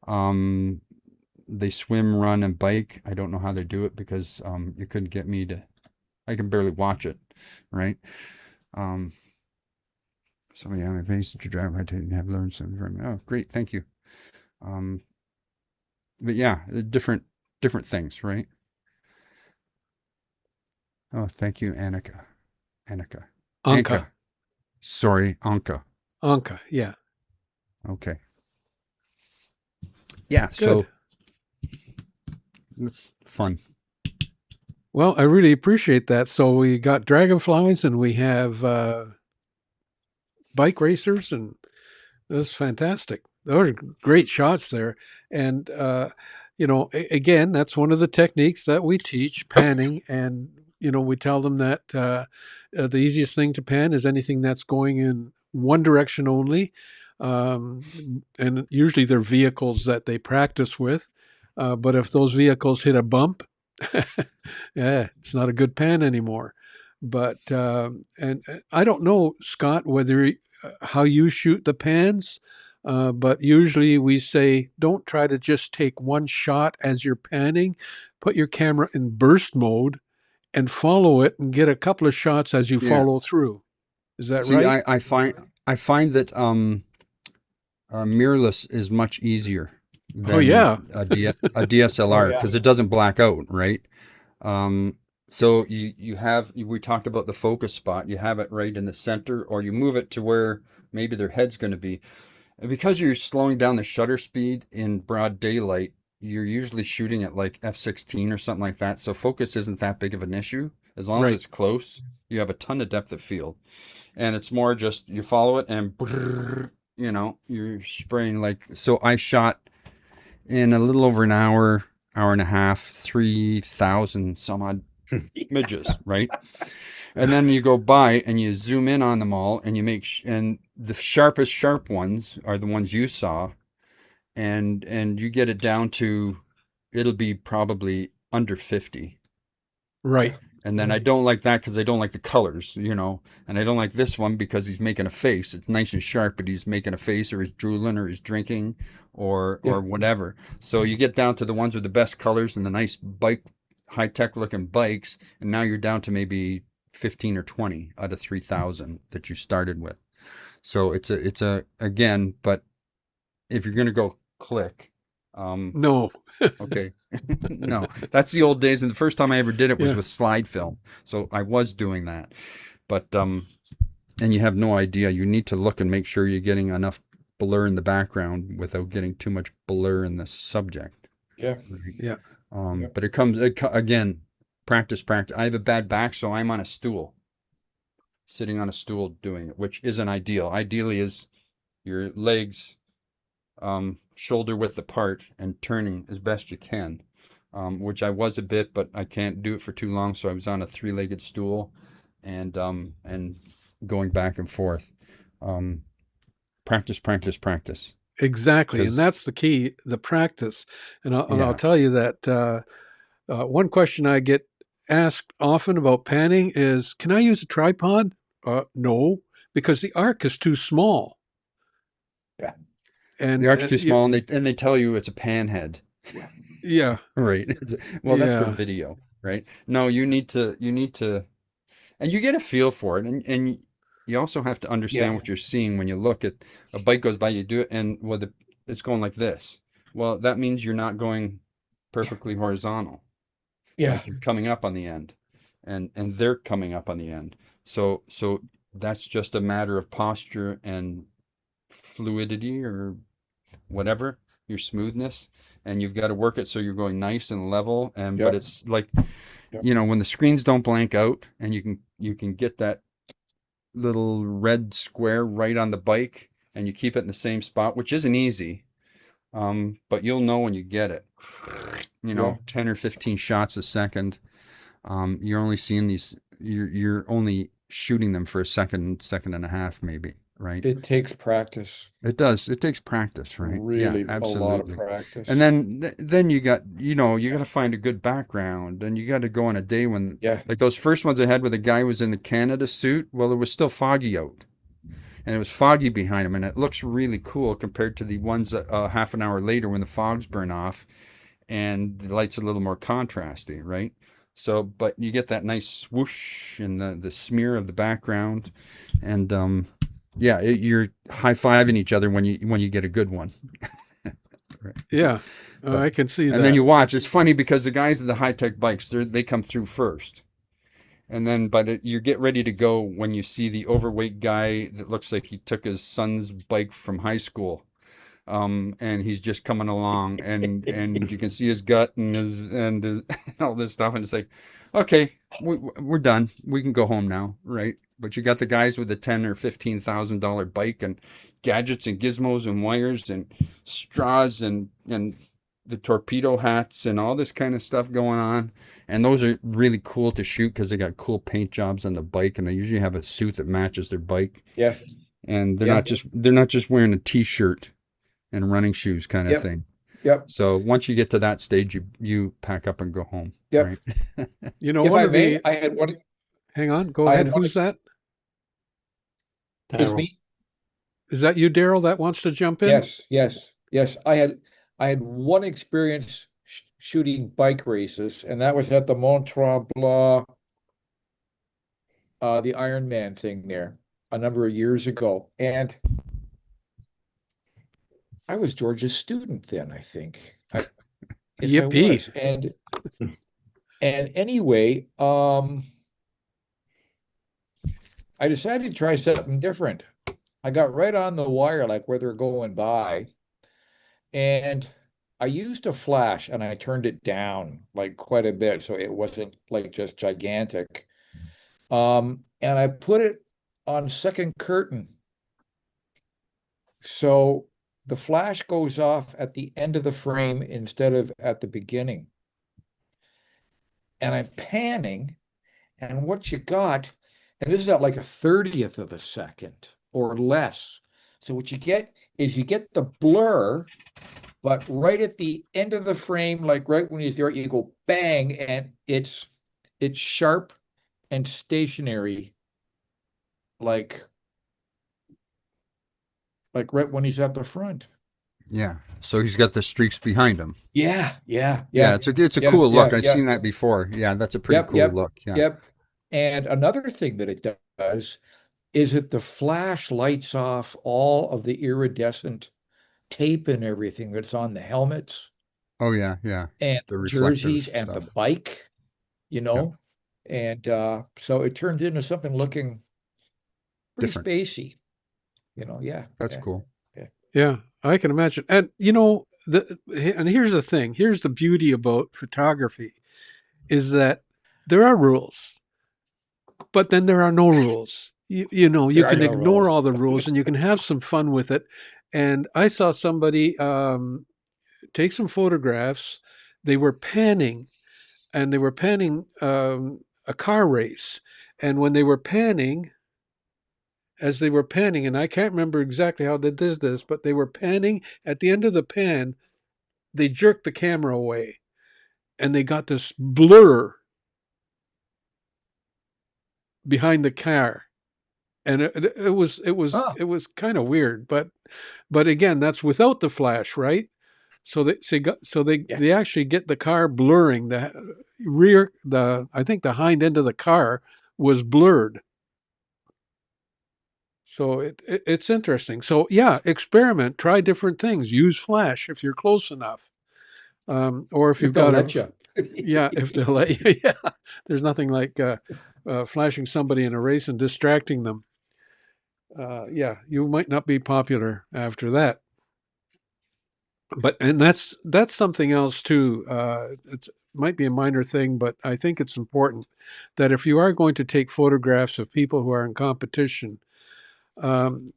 They swim, run, and bike. I don't know how they do it because you couldn't get me to. I can barely watch it, right? So yeah, my passenger driver, I didn't have learned something from. Oh, great, thank you. But yeah, different things, right? Oh, thank you, Annika. Anka. Sorry, Anka. Anka. Yeah. Okay. Yeah. Good. So it's fun. Well, I really appreciate that. So we got dragonflies and we have bike racers, and that's fantastic. Those are great shots there. And, again, that's one of the techniques that we teach, panning. And, we tell them that the easiest thing to pan is anything that's going in one direction only. And usually they're vehicles that they practice with. But if those vehicles hit a bump, yeah, it's not a good pan anymore. But and I don't know, Scott, whether how you shoot the pans, but usually we say don't try to just take one shot as you're panning. Put your camera in burst mode and follow it, and get a couple of shots as you Yeah. follow through. Is that See, right? I find that mirrorless is much easier Oh than yeah, a DSLR because it doesn't black out, right? So we talked about the focus spot. You have it right in the center, or you move it to where maybe their head's going to be. And because you're slowing down the shutter speed in broad daylight, you're usually shooting at like f/16 or something like that. So focus isn't that big of an issue. As long as right. it's close, you have a ton of depth of field. And it's more just you follow it and brrr, you're spraying so I shot in a little over an hour and a half, 3,000 some odd midges, right? And then you go by and you zoom in on them all, and you and the sharpest sharp ones are the ones you saw, and you get it down to, it'll be probably under 50. Right. And then I don't like that because I don't like the colors, you know. And I don't like this one because he's making a face. It's nice and sharp, but he's making a face, or he's drooling, or he's drinking, or Yeah. whatever. So you get down to the ones with the best colors and the nice bike, high tech looking bikes, and now you're down to maybe 15 or 20 out of 3,000 that you started with. So it's a again, but if you're gonna go click, No. okay. No, that's the old days. And the first time I ever did it was Yeah. with slide film. So I was doing that. But, and you have no idea. You need to look and make sure you're getting enough blur in the background without getting too much blur in the subject. Yeah. Right? Yeah. Yeah. But again, practice, practice. I have a bad back, so I'm on a stool, sitting on a stool doing it, which isn't ideal. Ideally is your legs shoulder width apart and turning as best you can, which I was a bit, but I can't do it for too long. So I was on a three-legged stool and going back and forth. Practice, practice, practice. Exactly. And 'Cause- that's the key, the practice. And I'll Yeah. tell you that one question I get asked often about panning is, can I use a tripod? No, because the arc is too small. Yeah. And The arc's too small, and they tell you it's a pan head. yeah, Right. Well, that's for Yeah. video, right? No, you need to, and you get a feel for it, and you also have to understand Yeah. what you're seeing when you look at a bike goes by, you do it, and it's going like this. Well, that means you're not going perfectly horizontal. Yeah. Like you're coming up on the end, and they're coming up on the end. So that's just a matter of posture and fluidity or whatever, your smoothness, and you've got to work it so you're going nice and level. And but Yep. it's like, Yep. you know, when the screens don't blank out, and you can get that little red square right on the bike, and you keep it in the same spot, which isn't easy. But you'll know when you get it. You know, Yeah. 10 or 15 shots a second. You're only seeing these. You're only shooting them for a second and a half, maybe. Right? It takes practice. It does. It takes practice, right? Yeah, Really a lot of absolutely. practice. And then you got, you know, you got to find a good background, and you got to go on a day when, Yeah. like those first ones I had where the guy was in the Canada suit. Well, it was still foggy out, and it was foggy behind him, and it looks really cool compared to the ones half an hour later when the fogs burn off and the lights are a little more contrasty, right? So, but you get that nice swoosh and the smear of the background, and yeah, you're high-fiving each other when you get a good one. Right. yeah, But- I can see And that. then you watch. It's funny because the guys with the high-tech bikes, they come through first. And then you get ready to go when you see the overweight guy that looks like he took his son's bike from high school. And he's just coming along, and you can see his gut and his all this stuff, and it's like, okay, we're done. We can go home now, right? But you got the guys with the $10,000 or $15,000 bike and gadgets and gizmos and wires and straws and the torpedo hats and all this kind of stuff going on. And those are really cool to shoot because they got cool paint jobs on the bike, and they usually have a suit that matches their bike. Yeah. And they're Yeah. not just wearing a t-shirt and running shoes kind of Yep. thing. Yep. So once you get to that stage, you pack up and go home. Yep. Right? You know, If one I of may, the I had one. hang on, go I ahead. had one Who's that? It's Daryl. me. Is that you, Daryl, that wants to jump in? Yes. I had one experience shooting bike races, and that was at the Mont Tremblant, the Ironman thing there a number of years ago. And I was George's student then, I think. Yes, I Yippee. was. And anyway, I decided to try something different. I got right on the wire, like where they're going by, and I used a flash, and I turned it down like quite a bit, so it wasn't like just gigantic. And I put it on second curtain, so the flash goes off at the end of the frame instead of at the beginning. And I'm panning, and what you got, and this is at like a 30th of a second or less. So what you get is you get the blur, but right at the end of the frame, like right when you're there, you go bang, and it's it's sharp and stationary, like right when he's at the front. Yeah. So he's got the streaks behind him. Yeah, yeah, Yeah, yeah, it's a yeah, cool yeah, look. I've yeah. seen that before. Yeah, that's a pretty Yep, cool yep, look. Yeah. yep. And another thing that it does is that the flash lights off all of the iridescent tape and everything that's on the helmets Oh yeah, yeah. and The jerseys reflective and the stuff. bike, you Yeah. know. And so it turns into something looking pretty Different. spacey, you know. Yeah, That's yeah, cool. yeah. Yeah, I can imagine. And and here's the thing. Here's the beauty about photography is that there are rules, but then there are no rules. You There are can no ignore rules. all the rules and you can have some fun with it. And I saw somebody take some photographs. They were panning, and they were panning a car race. And when they were panning, as they were panning, and I can't remember exactly how they did this, but they were panning. At the end of the pan, they jerked the camera away, and they got this blur behind the car, and Oh, it was kind of weird, but again, that's without the flash, right? yeah. They actually get the car blurring the I think the hind end of the car was blurred. So it's interesting. So yeah, experiment, try different things, use flash if you're close enough, or if If you've they'll got let a you. yeah, if they'll let you. Yeah, there's nothing like flashing somebody in a race and distracting them. Yeah, you might not be popular after that. But and that's something else too. It might be a minor thing, but I think it's important that if you are going to take photographs of people who are in competition, um,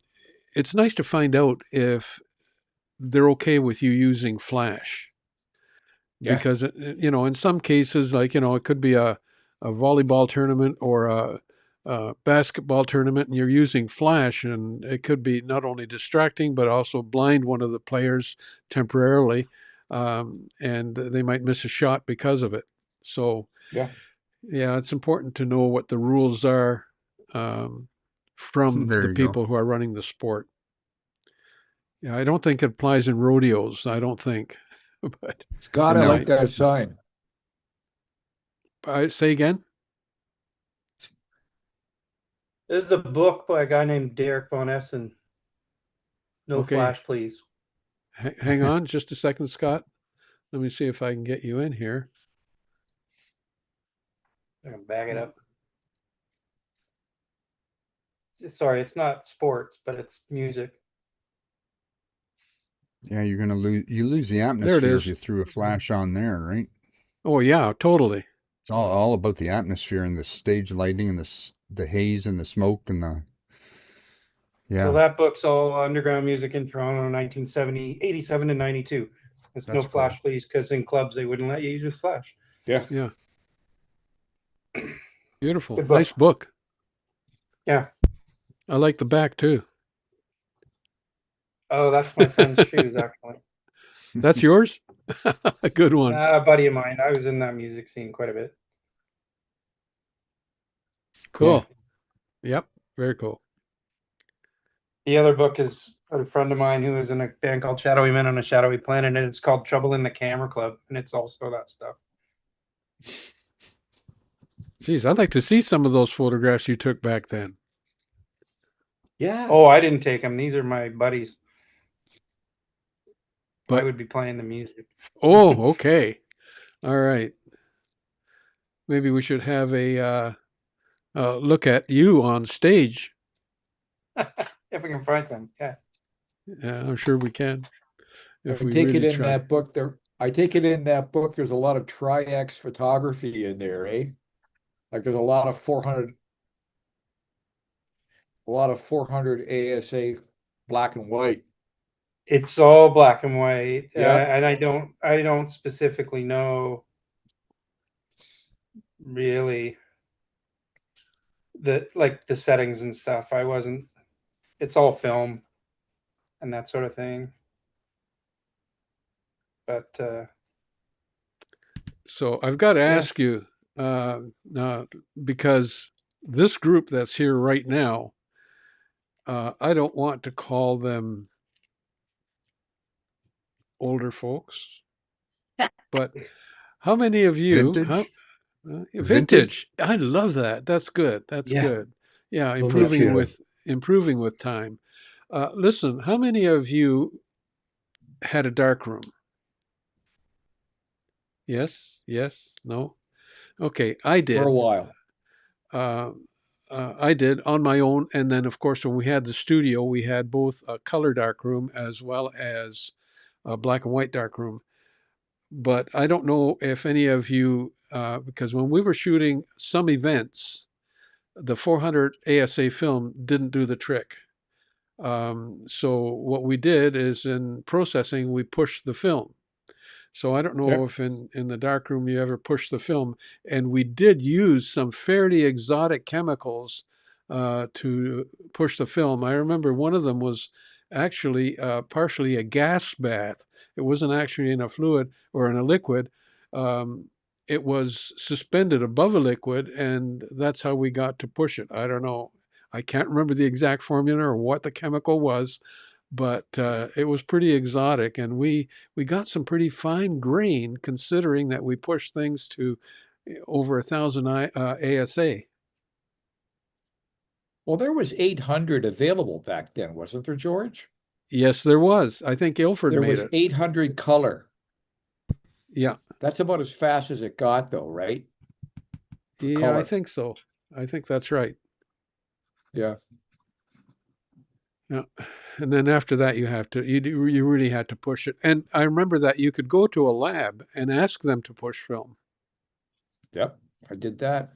it's nice to find out if they're okay with you using flash. Yeah, Because in some cases, like it could be a volleyball tournament or a basketball tournament, and you're using flash, and it could be not only distracting but also blind one of the players temporarily, and they might miss a shot because of it. So yeah. yeah, it's important to know what the rules are um, from There the you go. people who are running the sport. Yeah, I don't think it applies in rodeos. I don't think, but Scott, it I No. like might. that sign. I say again. This is a book by a guy named Derek Von Essen. No Okay, flash, please. hang on just a second, Scott. Let me see if I can get you in here. I can bag it up. Sorry, it's not sports, but it's music. Yeah, you're gonna lose the There it atmosphere if is. you threw a flash on there, right? Oh yeah, totally. It's all about the atmosphere and the stage lighting and the haze and the smoke and the So yeah, that book's all underground music in Toronto, 1970, 87 and 92. It's no that's cool. flash, please, because in clubs they wouldn't let you use flash. Yeah. Yeah, beautiful. Good Nice book. book. Yeah. I like the back too. Oh, that's my friend's shoes, actually. That's yours? A good one. A buddy of mine. I was in that music scene quite a bit. Cool. Yep, very cool. The other book is a friend of mine who was in a band called Shadowy Men on a Shadowy Planet, and it's called Trouble in the Camera Club, and it's also that stuff. Geez, I'd like to see some of those photographs you took back then. Yeah. Oh, I didn't take them. These are my buddies. I But would be playing the music. oh, okay. All right. Maybe we should have a look at you on stage. If we can find some, yeah. Yeah, I'm sure we can if I we take it really in try. that book there. I take it in that book. There's a lot of tri-X photography in there, eh? Like there's a lot of 400 ASA black and white. It's all black and white, Yeah. and I don't specifically know really the settings and stuff. I wasn't. It's all film and that sort of thing. But So I've got to yeah. ask you, because this group that's here right now, I don't want to call them older folks, but how many of you, Vintage? vintage? I love that. That's good. That's Yeah. good. Yeah, Oh, yeah. improving with time. Listen, how many of you had a dark room? Yes, yes, no. Okay, I For a did. while. Uh, I did on my own, and then of course when we had the studio, we had both a color dark room as well as a black and white dark room. But I don't know if any of you, because when we were shooting some events, the 400 ASA film didn't do the trick. So what we did is in processing, we pushed the film. So I don't know Yep. if in the darkroom you ever pushed the film, and we did use some fairly exotic chemicals to push the film. I remember one of them was actually partially a gas bath. It wasn't actually in a fluid or in a liquid. Um, it was suspended above a liquid, and that's how we got to push it. I don't know. I can't remember the exact formula or what the chemical was, but it was pretty exotic, and we got some pretty fine grain considering that we pushed things to over 1,000 ASA. Well, there was 800 available back then, wasn't there, George? Yes, there was. I think Ilford There made was it. 800 color. Yeah, That's about as fast as it got, though, right? For yeah, I color. think so. I think that's right. Yeah. Yeah, and then after that, you really had to push it. And I remember that you could go to a lab and ask them to push film. Yep. I did that.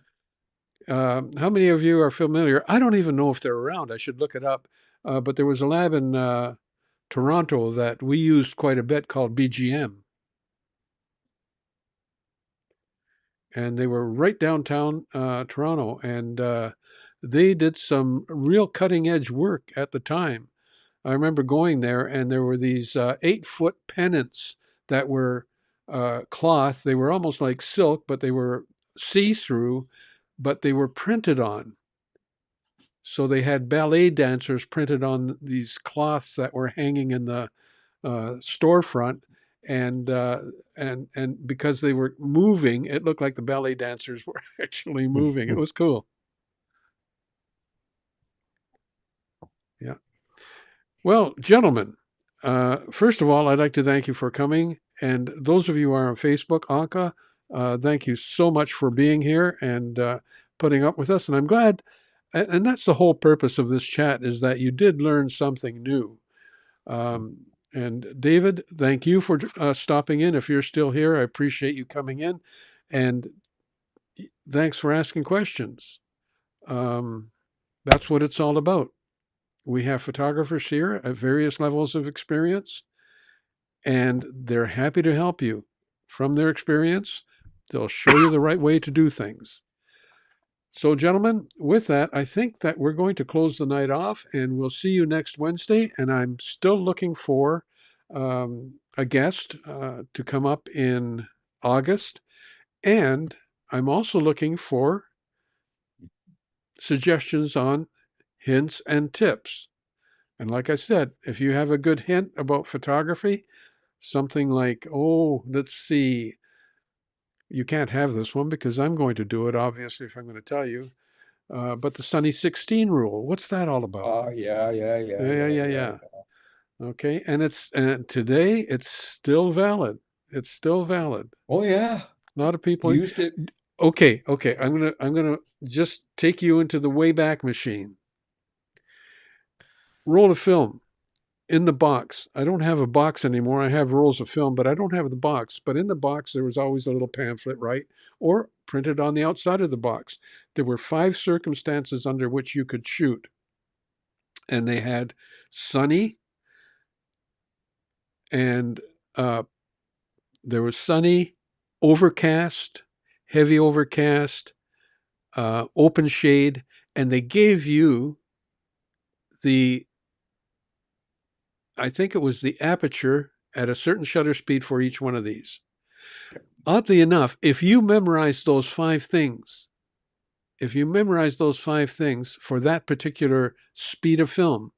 How many of you are familiar? I don't even know if they're around. I should look it up. But there was a lab in Toronto that we used quite a bit called BGM. And they were right downtown Toronto. And they did some real cutting edge work at the time. I remember going there, and there were these 8-foot pennants that were cloth. They were almost like silk, but they were see through, but they were printed on. So they had ballet dancers printed on these cloths that were hanging in the storefront, and and because they were moving, it looked like the ballet dancers were actually moving. It was cool. Yeah. Well, gentlemen, first of all, I'd like to thank you for coming, and those of you who are on Facebook, Anka, thank you so much for being here and putting up with us. And I'm glad, and that's the whole purpose of this chat, is that you did learn something new. And David, thank you for stopping in. If you're still here, I appreciate you coming in. And thanks for asking questions. That's what it's all about. We have photographers here at various levels of experience, and they're happy to help you. From their experience, they'll show you the right way to do things. So, gentlemen, with that, I think that we're going to close the night off, and we'll see you next Wednesday. And I'm still looking for a guest to come up in August. And I'm also looking for suggestions on hints and tips. And like I said, if you have a good hint about photography, something like, oh, let's see, you can't have this one because I'm going to do it, obviously, if I'm going to tell you. But the Sunny 16 rule, what's that all about? Oh, yeah. Yeah. Okay, and today it's still valid. It's still valid. Oh, yeah. A lot of people. Used it. Okay. I'm gonna just take you into the Wayback Machine. Roll of film in the box. I don't have a box anymore. I have rolls of film, but I don't have the box. But in the box, there was always a little pamphlet, right? Or printed on the outside of the box. There were 5 circumstances under which you could shoot. And they had sunny, and there was sunny, overcast, heavy overcast, open shade, and they gave you I think it was the aperture at a certain shutter speed for each one of these. oddly enough, if you memorize those 5 things, for that particular speed of film,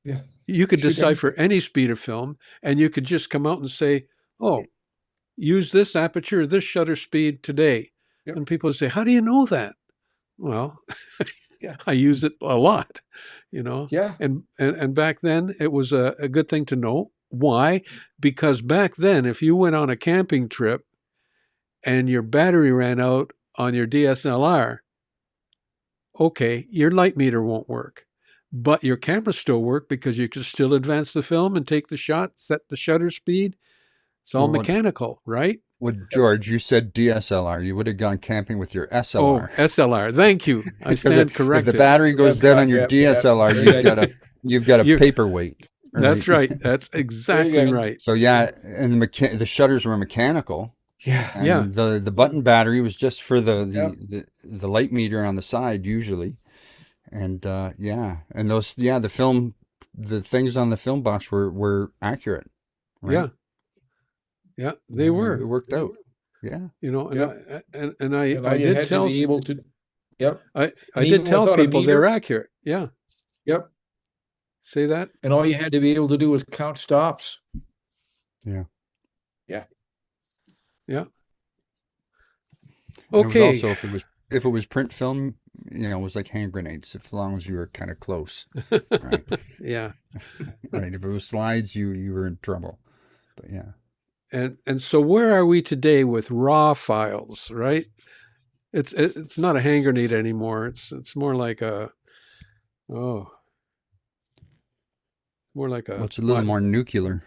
Yeah. you could Shoot decipher anything. any speed of film, and you could just come out and say, "Oh, use this aperture, this shutter speed today." Yep. And people would say, "How do you know that?" Well, Yeah. I use it a lot, you know. Yeah. And back then, it was a good thing to know. Why? Because back then, if you went on a camping trip and your battery ran out on your DSLR, okay, your light meter won't work. But your camera still work because you can still advance the film and take the shot, set the shutter speed. It's all Well, mechanical, right? George, you said DSLR. You would have gone camping with your Oh, SLR. SLR. Thank you. I Because stand if the corrected. battery goes dead on your Yep, yep. DSLR, Very you've got a You're- paperweight. That's right. That's Very exactly good. right. So yeah, and the shutters were mechanical, Yeah. and Yeah. the button battery was just for Yep. the light meter on the side usually, and and the things on the film box were accurate, right? Yeah. Yeah, they Yeah, were. it worked out. Yeah. You know, and Yep. and And all I you did had to tell be able to. Yep. I And did even tell without a people they're meter. accurate. Yeah. Yep. Say that. And all you had to be able to do was count stops. Yeah. Yeah. Yeah. And it was Okay. also if it was print film, it was like hand grenades. As long as you were kind of close, right? Yeah. Right. If it was slides, you were in trouble. But yeah. And so where are we today with raw files, right? It's not a hand grenade anymore. It's more like a more like Well, it's a little more nuclear.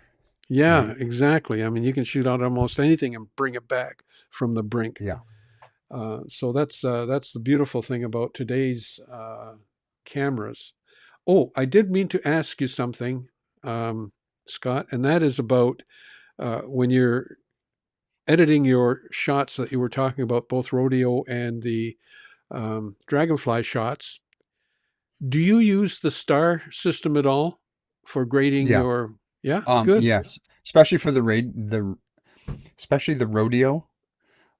Yeah, right? exactly. I mean, you can shoot out almost anything and bring it back from the brink. Yeah. So that's the beautiful thing about today's cameras. Oh, I did mean to ask you something, Scott, and that is about when you're editing your shots that you were talking about, both rodeo and the dragonfly shots. Do you use the star system at all for grading Yeah. your? Yeah, good. Yes. Especially for especially the rodeo.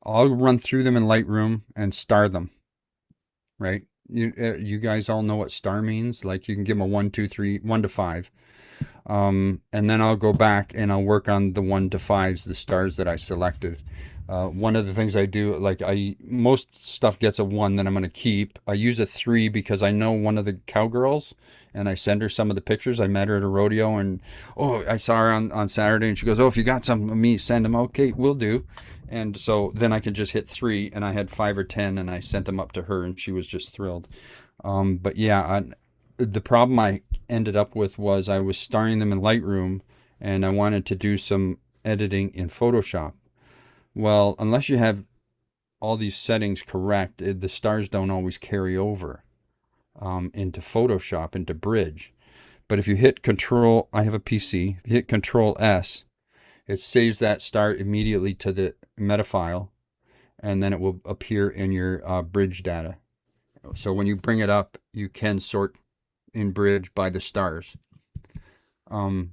I'll run through them in Lightroom and star them. Right. You guys all know what star means. Like you can give them a 1, 2, 3, 1 to 5. And then I'll go back and I'll work on the 1 to 5s, the stars that I selected. One of the things I do, like most stuff gets a 1 that I'm going to keep. I use a 3 because I know one of the cowgirls and I send her some of the pictures. I met her at a rodeo and, I saw her on Saturday and she goes, if you got some of me, send them. Okay, will do. And so then I can just hit 3 and I had 5 or 10 and I sent them up to her and she was just thrilled. But yeah, the problem I ended up with was I was starring them in Lightroom and I wanted to do some editing in Photoshop. Well, unless you have all these settings correct, the stars don't always carry over into Photoshop, into Bridge. But if you hit Control, I have a PC, if you hit Control S, it saves that star immediately to the meta file, and then it will appear in your Bridge data. So when you bring it up, you can sort in Bridge by the stars. And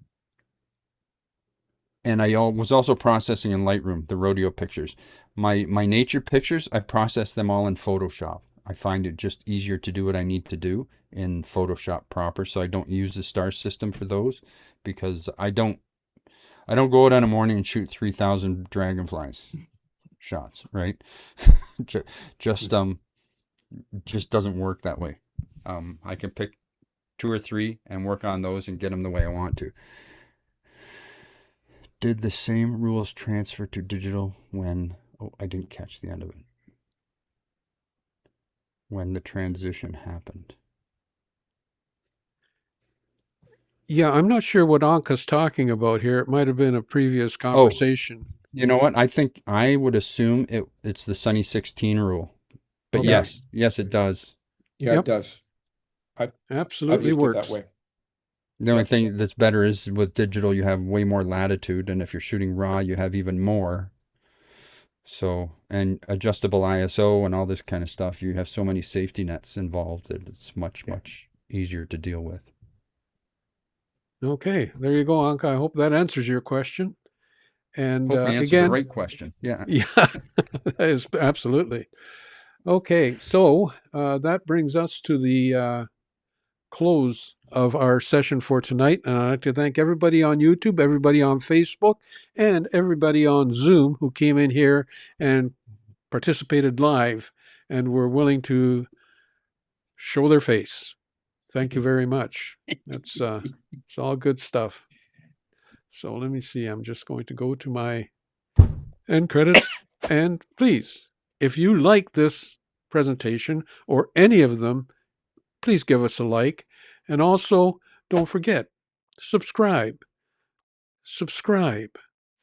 I was also processing in Lightroom the rodeo pictures. My nature pictures, I process them all in Photoshop. I find it just easier to do what I need to do in Photoshop proper, so I don't use the star system for those because I don't go out in the morning and shoot 3,000 dragonflies shots, right? just doesn't work that way. I can pick 2 or 3 and work on those and get them the way I want to. Did the same rules transfer to digital when... Oh, I didn't catch the end of it. When the transition happened. Yeah, I'm not sure what Anka's talking about here. It might have been a previous conversation. You know what? I think I would assume it's the Sunny 16 rule. But Okay. yes, it does. Yeah, Yep. it does. I've Absolutely used works. it that way. The only thing that's better is with digital, you have way more latitude. And if you're shooting raw, you have even more. So, and adjustable ISO and all this kind of stuff, you have so many safety nets involved that it's much easier to deal with. Okay, there you go, Anka. I hope that answers your question. And Hope we answered again, the right question. Yeah. yeah, that is absolutely. Okay, so that brings us to the close of our session for tonight. And I'd like to thank everybody on YouTube, everybody on Facebook, and everybody on Zoom who came in here and participated live and were willing to show their face. Thank you very much. It's all good stuff. So let me see. I'm just going to go to my end credits. And please, if you like this presentation or any of them, please give us a like. And also, don't forget, subscribe. Subscribe.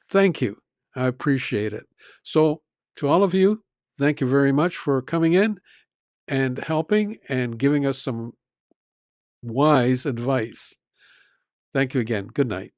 Thank you. I appreciate it. So, to all of you, thank you very much for coming in and helping and giving us some wise advice. Thank you again. Good night.